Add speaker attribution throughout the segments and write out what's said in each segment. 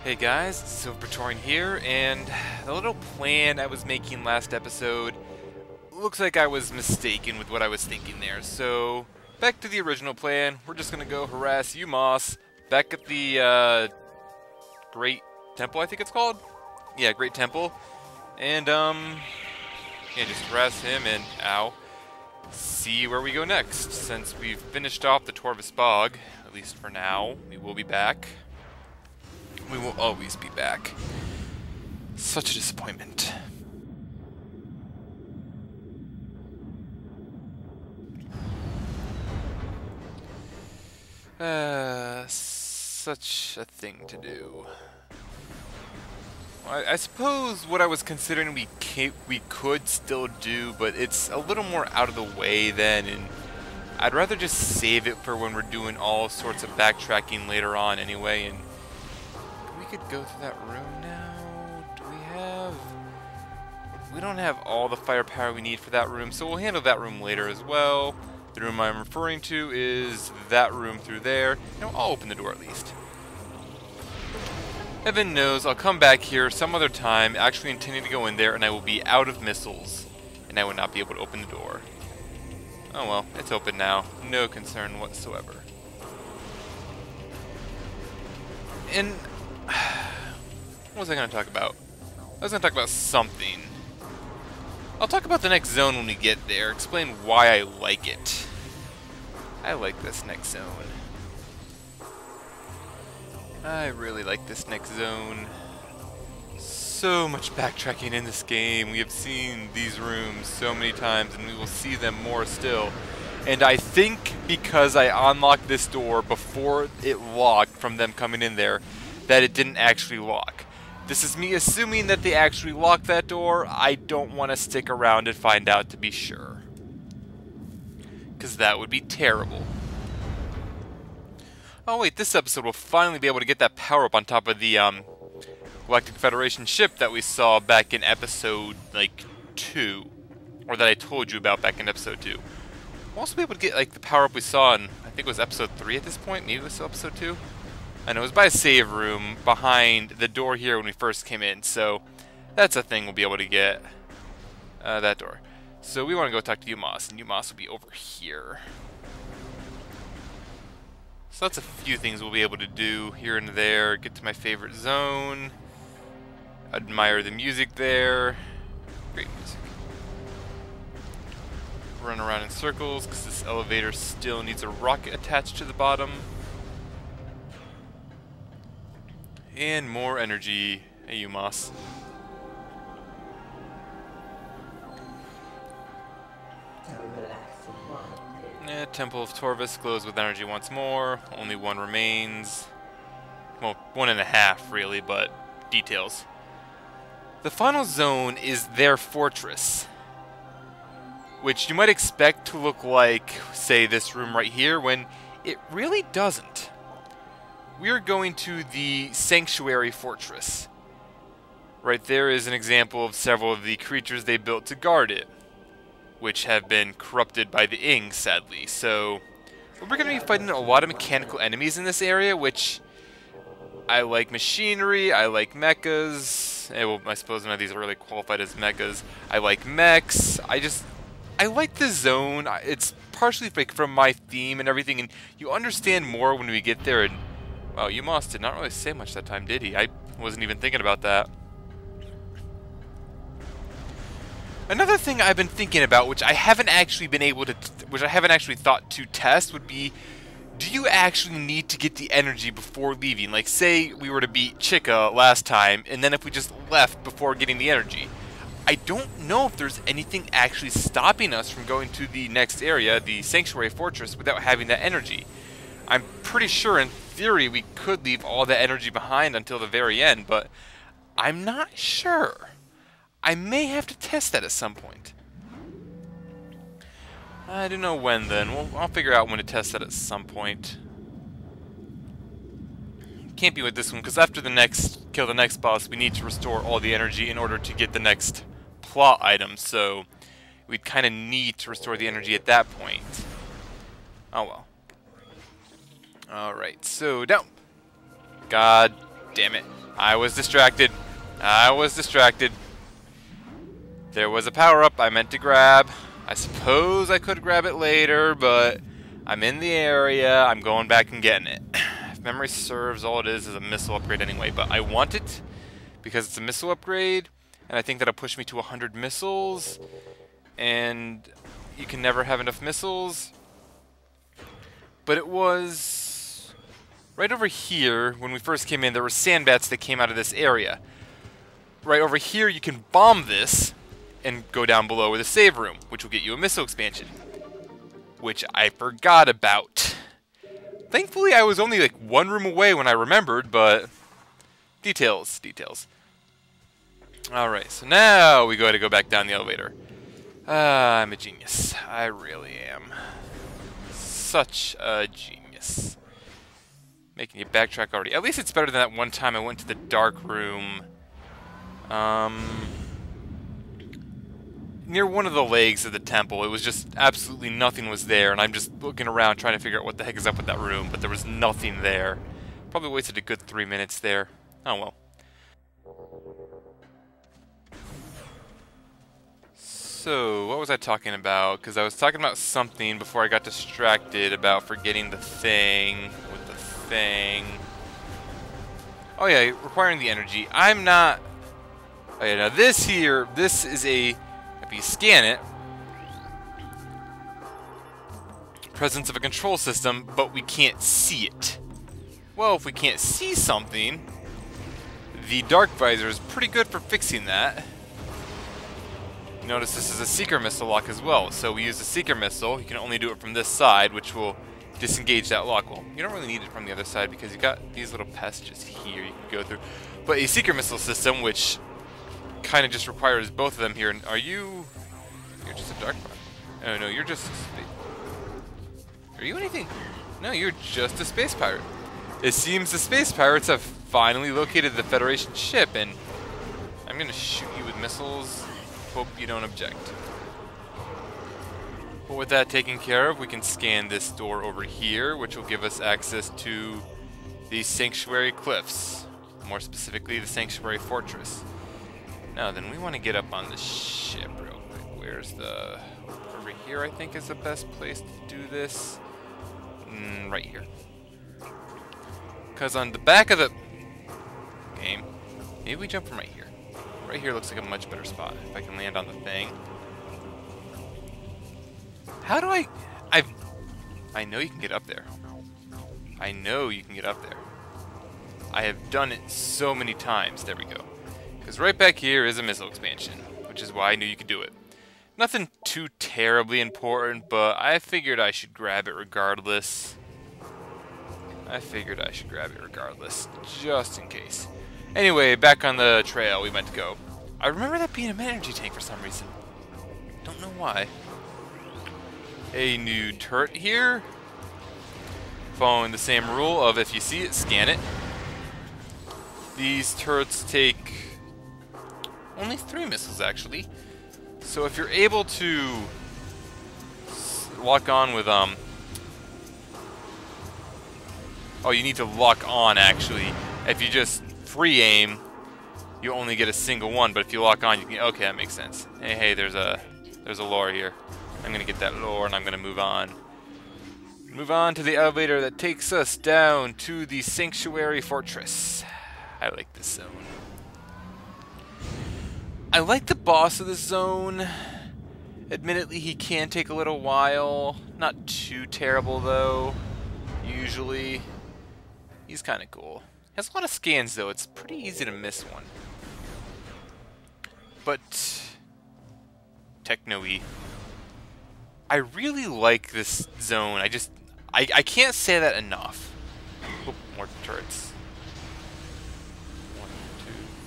Speaker 1: Hey guys, Silvertorn here, and the little plan I was making last episode looks like I was mistaken with what I was thinking there. So, back to the original plan, we're just gonna go harass Umos back at the Great Temple, I think it's called? Yeah, Great Temple. And yeah, just harass him and, ow, see where we go next. Since we've finished off the Torvus Bog, at least for now, we will be back. We will always be back. Such a disappointment. Such a thing to do. I suppose what I was considering we could still do, but it's a little more out of the way then, and I'd rather just save it for when we're doing all sorts of backtracking later on anyway. And we could go through that room now. Do we have... We don't have all the firepower we need for that room, so we'll handle that room later as well. The room I'm referring to is that room through there. No, I'll open the door at least. Heaven knows I'll come back here some other time, actually intending to go in there, and I will be out of missiles, and I will not be able to open the door. Oh well, it's open now. No concern whatsoever. And what was I going to talk about? I was going to talk about something. I'll talk about the next zone when we get there, explain why I like it. I like this next zone. I really like this next zone. So much backtracking in this game. We have seen these rooms so many times, and we will see them more still. And I think because I unlocked this door before it locked from them coming in there, that it didn't actually lock. This is me assuming that they actually locked that door. I don't want to stick around and find out to be sure, because that would be terrible. Oh wait, this episode will finally be able to get that power up on top of the Galactic Federation ship that we saw back in episode, like, 2. Or that I told you about back in episode 2. We'll also be able to get, like, the power up we saw in, I think it was episode 3 at this point. Maybe it was still episode 2. I know, it was by a save room behind the door here when we first came in. So, that's a thing we'll be able to get. That door. So we want to go talk to Umos, and Umos will be over here. So that's a few things we'll be able to do here and there. Get to my favorite zone. Admire the music there. Great music. Run around in circles because this elevator still needs a rocket attached to the bottom. And more energy. Hey, Umos. Temple of Torvus glows with energy once more. Only one remains. Well, 1.5 really, but details. The final zone is their fortress, which you might expect to look like, say, this room right here, when it really doesn't. We are going to the Sanctuary Fortress. Right there is an example of several of the creatures they built to guard it, which have been corrupted by the Ing, sadly. So, we're going to be fighting a lot of mechanical enemies in this area, which I like machinery, I like mechas. Well, I suppose none of these are really qualified as mechas. I like mechs. I like the zone. It's partially like from my theme and everything, and you understand more when we get there. And wow, Umos did not really say much that time, did he? I wasn't even thinking about that. Another thing I've been thinking about, which I haven't actually been able to, which I haven't actually thought to test, would be, do you actually need to get the energy before leaving? Like, say we were to beat Chica last time, and then if we just left before getting the energy. I don't know if there's anything actually stopping us from going to the next area, the Sanctuary Fortress, without having that energy. I'm pretty sure, in theory, we could leave all that energy behind until the very end, but I'm not sure. I may have to test that at some point. I don't know when then. I'll figure out when to test that at some point. Can't be with this one, because after kill the next boss, we need to restore all the energy in order to get the next plot item, so we'd kind of need to restore the energy at that point. Oh well. Alright, so down. God damn it. I was distracted. I was distracted. There was a power-up I meant to grab. I suppose I could grab it later, but I'm in the area. I'm going back and getting it. If memory serves, all it is a missile upgrade anyway, but I want it because it's a missile upgrade, and I think that'll push me to 100 missiles, and you can never have enough missiles. But it was right over here when we first came in. There were sandbats that came out of this area. Right over here, you can bomb this and go down below with a save room, which will get you a missile expansion, which I forgot about. Thankfully, I was only like one room away when I remembered, but details. Alright, so now we got to go back down the elevator. I'm a genius. I really am. Such a genius. Making you backtrack already. At least it's better than that one time I went to the dark room. Near one of the legs of the temple. It was just absolutely nothing was there, and I'm just looking around trying to figure out what the heck is up with that room, but there was nothing there. Probably wasted a good 3 minutes there. Oh well. So, what was I talking about? Because I was talking about something before I got distracted about forgetting the thing with the thing. Oh yeah, requiring the energy. I'm not... Oh yeah, now this here, this is a... If you scan it... Presence of a control system, but we can't see it. Well, if we can't see something, the dark visor is pretty good for fixing that. Notice this is a seeker missile lock as well, so we use the seeker missile. You can only do it from this side, which will disengage that lock. Well, you don't really need it from the other side because you got these little passages here you can go through. But a seeker missile system, which kind of just requires both of them here. And are you... You're just a dark pirate. Oh no, you're just... Are you anything? No, you're just a space pirate. It seems the space pirates have finally located the Federation ship, and I'm gonna shoot you with missiles. Hope you don't object. But with that taken care of, we can scan this door over here, which will give us access to the Sanctuary Cliffs. More specifically, the Sanctuary Fortress. Now then, we want to get up on the ship real quick. Where's the... Over here, I think, is the best place to do this. Right here. Because on the back of the game, maybe we jump from right here. Right here looks like a much better spot. If I can land on the thing. How do I know you can get up there. I know you can get up there. I have done it so many times. There we go. Because right back here is a missile expansion, which is why I knew you could do it. Nothing too terribly important, but I figured I should grab it regardless. Just in case. Anyway, back on the trail we meant to go. I remember that being an energy tank for some reason. Don't know why. A new turret here. Following the same rule of if you see it, scan it. These turrets take only 3 missiles actually. So if you're able to lock on with oh, you need to lock on actually. If you just free aim, you only get a single one, but if you lock on, you can... Okay, that makes sense. Hey, there's a lore here. I'm gonna get that lore, and I'm gonna move on. Move on to the elevator that takes us down to the Sanctuary Fortress. I like this zone. I like the boss of this zone. Admittedly, he can take a little while. Not too terrible, though. Usually. He's kind of cool. Has a lot of scans, though. It's pretty easy to miss one. But... Techno-y. I really like this zone. I can't say that enough. Oh, more turrets. 1,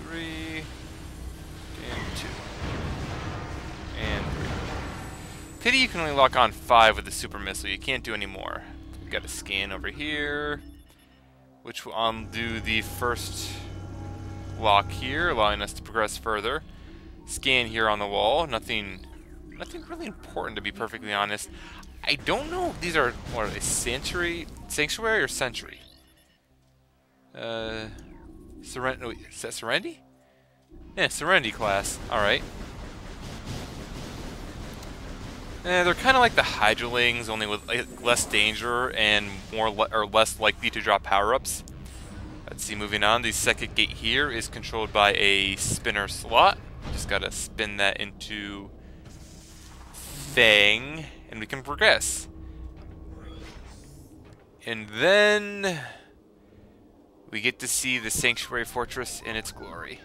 Speaker 1: 2, 3... And 2. And 3. Pity you can only lock on 5 with the super missile. You can't do any more. We've got a scan over here, which will undo the first lock here, allowing us to progress further. Scan here on the wall. Nothing really important, to be perfectly honest. I don't know if these are, what are they, Sanctuary or Sentry? Is that Serenity? Yeah, Serenity class. Alright. They're kind of like the Hydrolings, only with less danger and less likely to drop power-ups. Let's see, moving on. The second gate here is controlled by a spinner slot. Just gotta spin that into Thing, and we can progress. And then we get to see the Sanctuary Fortress in its glory.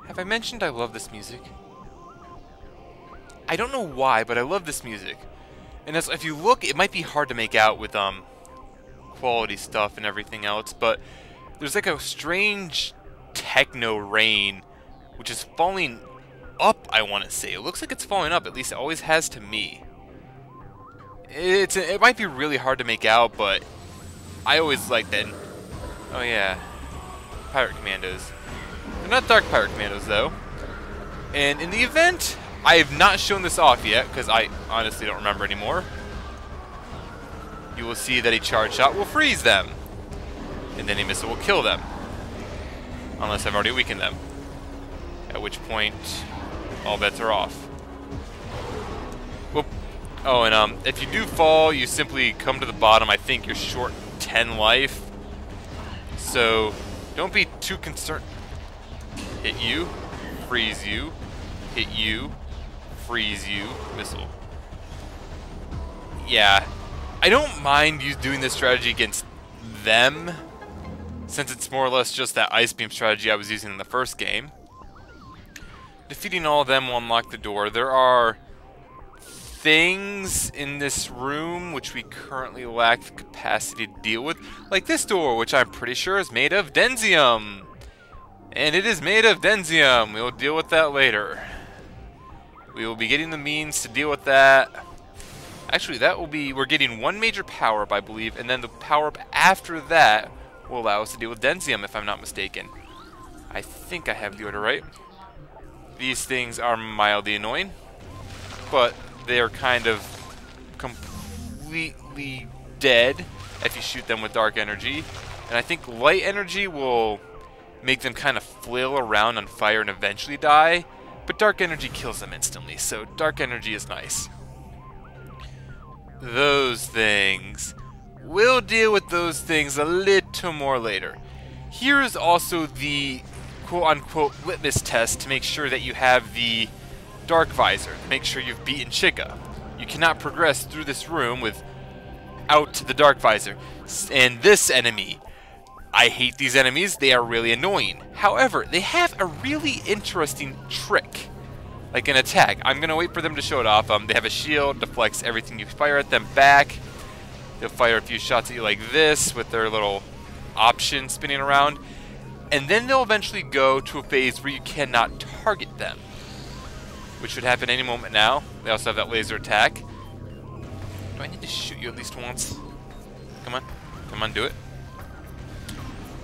Speaker 1: Have I mentioned I love this music? I don't know why, but I love this music. And as, if you look, it might be hard to make out with quality stuff and everything else, but there's like a strange techno rain which is falling up, I want to say. It looks like it's falling up, at least it always has to me. It might be really hard to make out, but I always like that. Oh yeah, Pirate Commandos. They're not Dark Pirate Commandos, though. And in the event, I have not shown this off yet, because I honestly don't remember anymore. You will see that a charge shot will freeze them. And then a missile will kill them. Unless I've already weakened them. At which point, all bets are off. Whoop. Oh, and if you do fall, you simply come to the bottom. I think you're short 10 life. So, don't be too concerned. Hit you, freeze you, hit you, freeze you, missile. Yeah, I don't mind you doing this strategy against them, since it's more or less just that Ice Beam strategy I was using in the first game. Defeating all of them will unlock the door. There are things in this room which we currently lack the capacity to deal with, like this door, which I'm pretty sure is made of Denzium. And it is made of Denzium. We will deal with that later. We will be getting the means to deal with that. Actually, that will be... We're getting one major power-up, I believe, and then the power-up after that will allow us to deal with Denzium, if I'm not mistaken. I think I have the order right. These things are mildly annoying, but they are kind of completely dead if you shoot them with dark energy. And I think light energy will make them kind of flail around on fire and eventually die, but dark energy kills them instantly, so dark energy is nice. Those things. We'll deal with those things a little more later. Here is also the quote-unquote litmus test to make sure that you have the dark visor, to make sure you've beaten Chica. You cannot progress through this room without the dark visor. And this enemy, I hate these enemies, they are really annoying. However, they have a really interesting trick, like an attack. I'm going to wait for them to show it off. They have a shield, deflects everything you fire at them back. They'll fire a few shots at you like this with their little option spinning around. And then they'll eventually go to a phase where you cannot target them, which should happen any moment now. They also have that laser attack. Do I need to shoot you at least once? Come on. Come on, do it.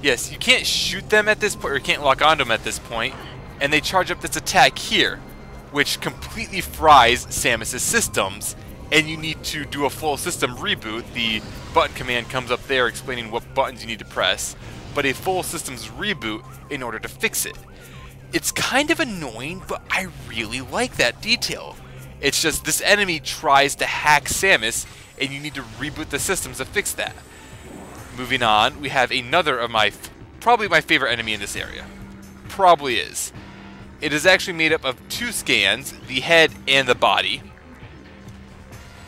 Speaker 1: Yes, you can't shoot them at this point, or you can't lock onto them at this point, and they charge up this attack here, which completely fries Samus's systems, and you need to do a full system reboot. The button command comes up there explaining what buttons you need to press, but a full systems reboot in order to fix it. It's kind of annoying, but I really like that detail. It's just this enemy tries to hack Samus, and you need to reboot the systems to fix that. Moving on, we have another of probably my favorite enemy in this area. Probably is. It is actually made up of two scans, the head and the body.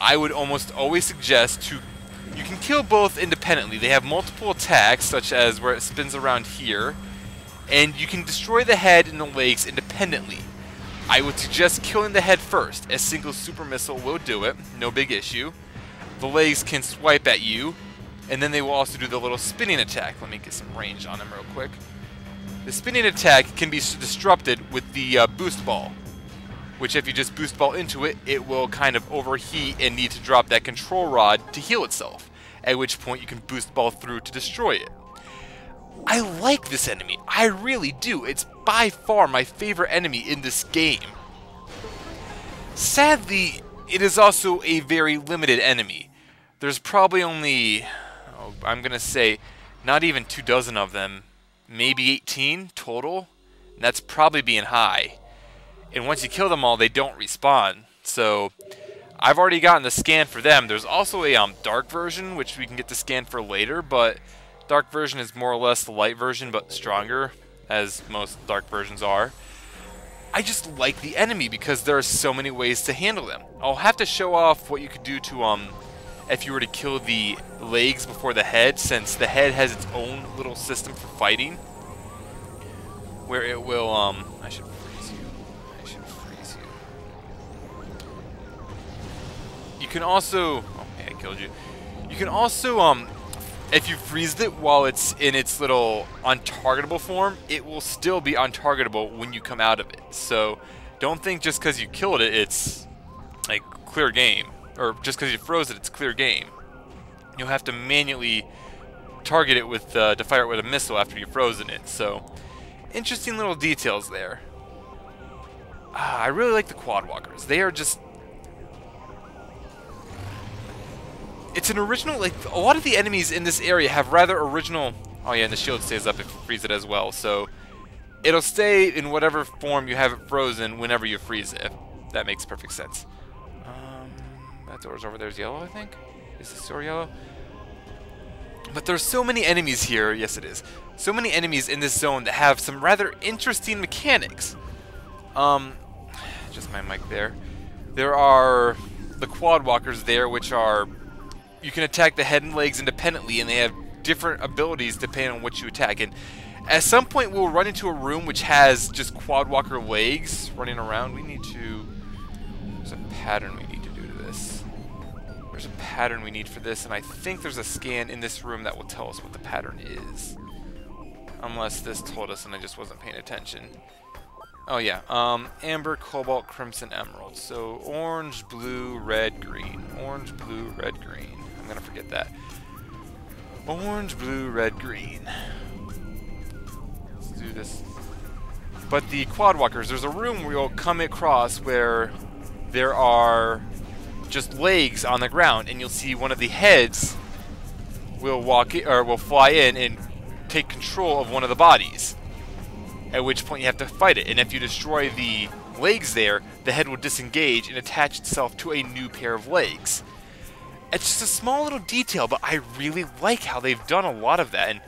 Speaker 1: I would almost always suggest you can kill both independently. They have multiple attacks, such as where it spins around here, and you can destroy the head and the legs independently. I would suggest killing the head first. A single super missile will do it, no big issue. The legs can swipe at you, and then they will also do the little spinning attack. Let me get some range on them real quick. The spinning attack can be disrupted with the boost ball, which if you just boost ball into it, it will kind of overheat and need to drop that control rod to heal itself, at which point you can boost ball through to destroy it. I like this enemy. I really do. It's by far my favorite enemy in this game. Sadly, it is also a very limited enemy. There's probably only, I'm going to say, not even 24 of them. Maybe 18 total. And that's probably being high. And once you kill them all, they don't respawn. So I've already gotten the scan for them. There's also a dark version, which we can get the scan for later, but dark version is more or less the light version, but stronger, as most dark versions are. I just like the enemy because there are so many ways to handle them. I'll have to show off what you could do to if you were to kill the legs before the head, since the head has its own little system for fighting, where it will I should freeze you. I should freeze you. You can also, oh yeah, I killed you. You can also if you freeze it while it's in its little untargetable form, it will still be untargetable when you come out of it. So don't think just because you killed it, it's like clear game. Or just because you froze it, it's clear game. You'll have to manually target it with to fire it with a missile after you've frozen it. So interesting little details there. I really like the quad walkers. They are just... It's an original, like, a lot of the enemies in this area have rather original... Oh yeah, and the shield stays up if you freeze it as well, so... It'll stay in whatever form you have it frozen whenever you freeze it, if that makes perfect sense. That door's over there is yellow, I think? Is this door yellow? But there's so many enemies here, yes it is. So many enemies in this zone that have some rather interesting mechanics. Just my mic there. There are the quad walkers there, which are... You can attack the head and legs independently, and they have different abilities depending on what you attack. And at some point, we'll run into a room which has just quad walker legs running around. We need to... There's a pattern we need to do to this. There's a pattern we need for this, and I think there's a scan in this room that will tell us what the pattern is. Unless this told us and I just wasn't paying attention. Oh yeah, amber, cobalt, crimson, emerald. So orange, blue, red, green. Orange, blue, red, green. I'm gonna forget that. Orange, blue, red, green. Let's do this. But the quad walkers, there's a room where you'll come across where there are just legs on the ground, and you'll see one of the heads will will fly in and take control of one of the bodies. At which point you have to fight it, and if you destroy the legs there, the head will disengage and attach itself to a new pair of legs. It's just a small little detail, but I really like how they've done a lot of that. And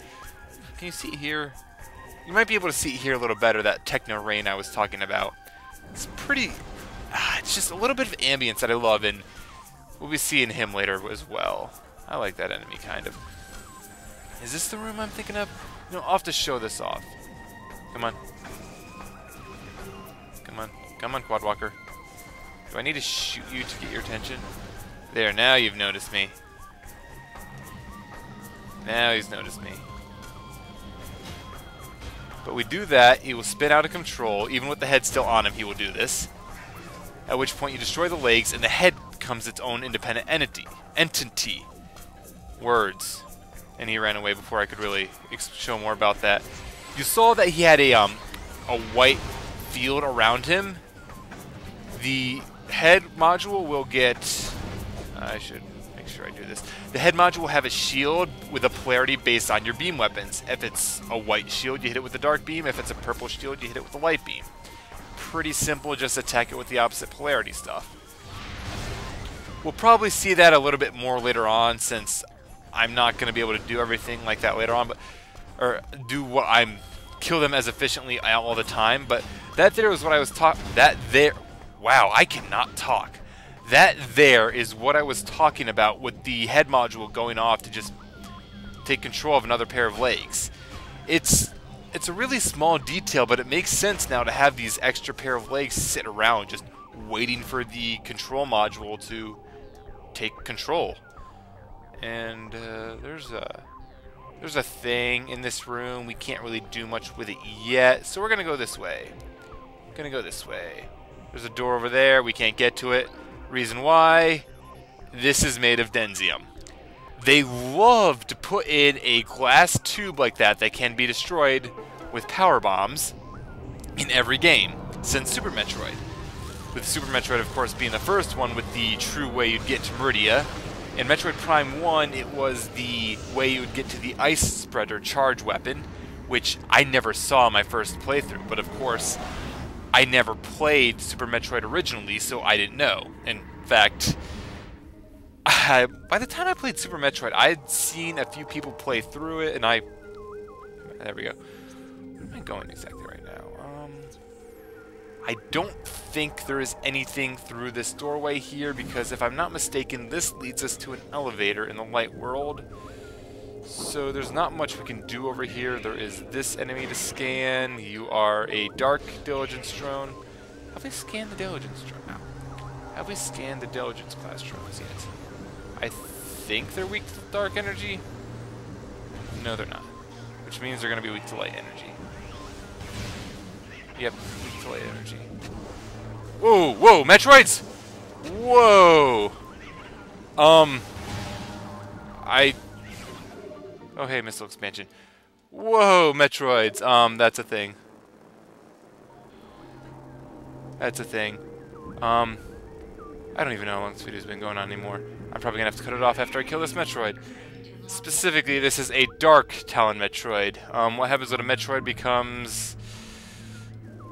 Speaker 1: can you see here? You might be able to see here a little better, that techno rain I was talking about. It's pretty... it's just a little bit of ambience that I love, and we'll be seeing him later as well. I like that enemy, kind of. Is this the room I'm thinking of? No, I'll have to show this off. Come on. Come on. Come on, quad walker. Do I need to shoot you to get your attention? There, now you've noticed me. Now he's noticed me. But we do that, he will spin out of control. Even with the head still on him, he will do this. At which point you destroy the legs, and the head becomes its own independent entity. Words. And he ran away before I could really show more about that. You saw that he had a white field around him. The head module will get... I should make sure I do this. The head module will have a shield with a polarity based on your beam weapons. If it's a white shield, you hit it with the dark beam. If it's a purple shield, you hit it with the light beam. Pretty simple, just attack it with the opposite polarity stuff. We'll probably see that a little bit more later on, since I'm not going to be able to do everything like that later on, but or do what I'm kill them as efficiently all the time. But that there was what I was talking. That there, wow, I cannot talk. That there is what I was talking about with the head module going off to just take control of another pair of legs. It's a really small detail, but it makes sense now to have these extra pair of legs sit around just waiting for the control module to take control. And there's a thing in this room. We can't really do much with it yet, so we're gonna go this way. Gonna go this way. There's a door over there. We can't get to it. Reason why? This is made of denzium. They love to put in a glass tube like that can be destroyed with power bombs in every game since Super Metroid. With Super Metroid, of course, being the first one with the true way you'd get to Meridia. In Metroid Prime 1, it was the way you would get to the Ice Spreader charge weapon, which I never saw in my first playthrough, but of course, I never played Super Metroid originally, so I didn't know. In fact, by the time I played Super Metroid, I had seen a few people play through it, and there we go. Where am I going exactly right now? I don't think there is anything through this doorway here, because if I'm not mistaken, this leads us to an elevator in the light world. So there's not much we can do over here. There is this enemy to scan. You are a dark diligence drone. Have we scanned the diligence drone now? Have we scanned the diligence class drones yet? I think they're weak to dark energy. No, they're not. Which means they're going to be weak to light energy. Yep, weak to light energy. Whoa, whoa, Metroids! Whoa! Oh, hey, missile expansion. Whoa, Metroids! That's a thing. That's a thing. I don't even know how long this video's been going on anymore. I'm probably gonna have to cut it off after I kill this Metroid. Specifically, this is a Dark Talon Metroid. What happens when a Metroid becomes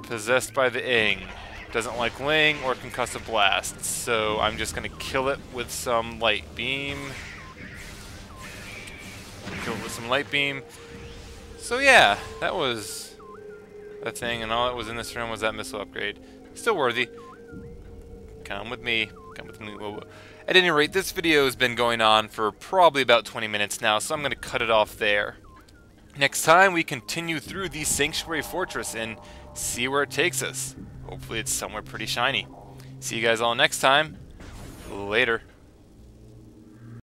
Speaker 1: possessed by the Ing? Doesn't like Ling or concussive blasts, so I'm just gonna kill it with some light beam. Kill it with some light beam. So yeah, that was that thing, and all that was in this room was that missile upgrade. Still worthy. Come with me. Come with me. Whoa, whoa. At any rate, this video has been going on for probably about 20 minutes now, so I'm going to cut it off there. Next time, we continue through the Sanctuary Fortress and see where it takes us. Hopefully it's somewhere pretty shiny. See you guys all next time. Later.